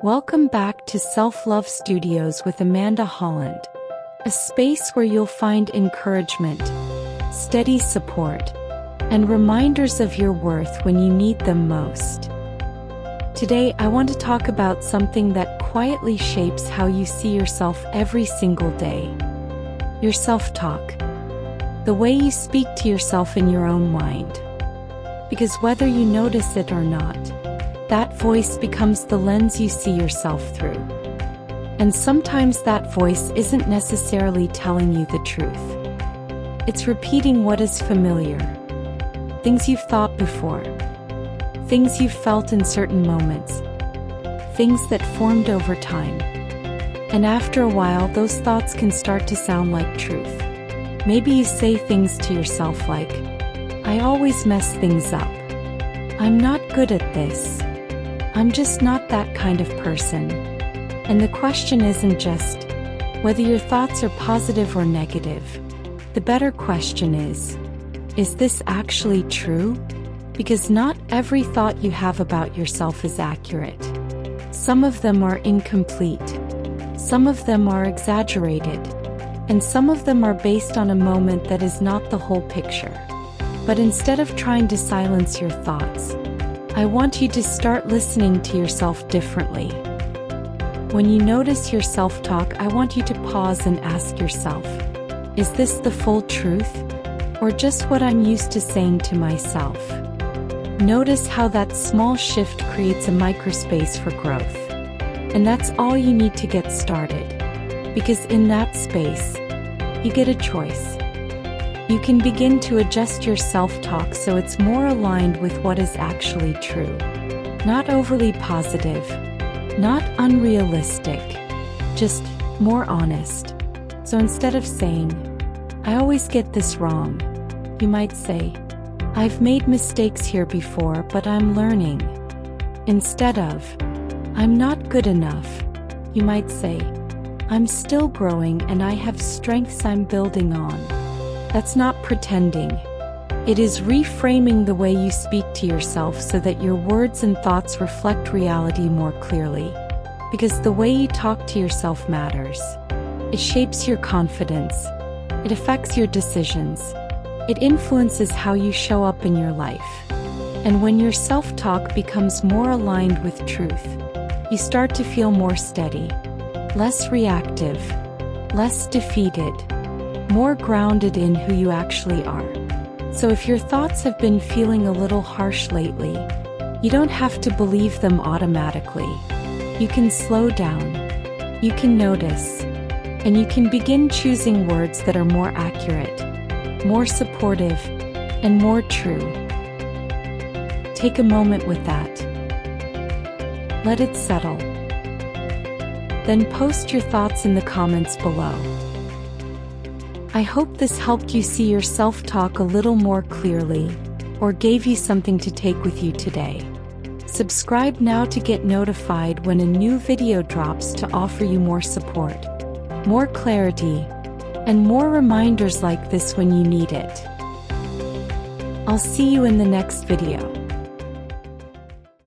Welcome back to Self-Love Studios with Amanda Holland, a space where you'll find encouragement, steady support, and reminders of your worth when you need them most. Today, I want to talk about something that quietly shapes how you see yourself every single day. Your self-talk. The way you speak to yourself in your own mind. Because whether you notice it or not, that voice becomes the lens you see yourself through. And sometimes that voice isn't necessarily telling you the truth. It's repeating what is familiar. Things you've thought before. Things you've felt in certain moments. Things that formed over time. And after a while, those thoughts can start to sound like truth. Maybe you say things to yourself like, "I always mess things up. I'm not good at this. I'm just not that kind of person." And the question isn't just whether your thoughts are positive or negative. The better question is this actually true? Because not every thought you have about yourself is accurate. Some of them are incomplete. Some of them are exaggerated. And some of them are based on a moment that is not the whole picture. But instead of trying to silence your thoughts, I want you to start listening to yourself differently. When you notice your self-talk, I want you to pause and ask yourself, is this the full truth? Or just what I'm used to saying to myself? Notice how that small shift creates a microspace for growth. And that's all you need to get started. Because in that space, you get a choice. You can begin to adjust your self-talk so it's more aligned with what is actually true. Not overly positive, not unrealistic, just more honest. So instead of saying, "I always get this wrong," you might say, "I've made mistakes here before, but I'm learning." Instead of, "I'm not good enough," you might say, "I'm still growing and I have strengths I'm building on." That's not pretending. It is reframing the way you speak to yourself so that your words and thoughts reflect reality more clearly. Because the way you talk to yourself matters. It shapes your confidence. It affects your decisions. It influences how you show up in your life. And when your self-talk becomes more aligned with truth, you start to feel more steady, less reactive, less defeated, more grounded in who you actually are. So if your thoughts have been feeling a little harsh lately, you don't have to believe them automatically. You can slow down, you can notice, and you can begin choosing words that are more accurate, more supportive, and more true. Take a moment with that. Let it settle. Then post your thoughts in the comments below. I hope this helped you see your self-talk a little more clearly, or gave you something to take with you today. Subscribe now to get notified when a new video drops to offer you more support, more clarity, and more reminders like this when you need it. I'll see you in the next video.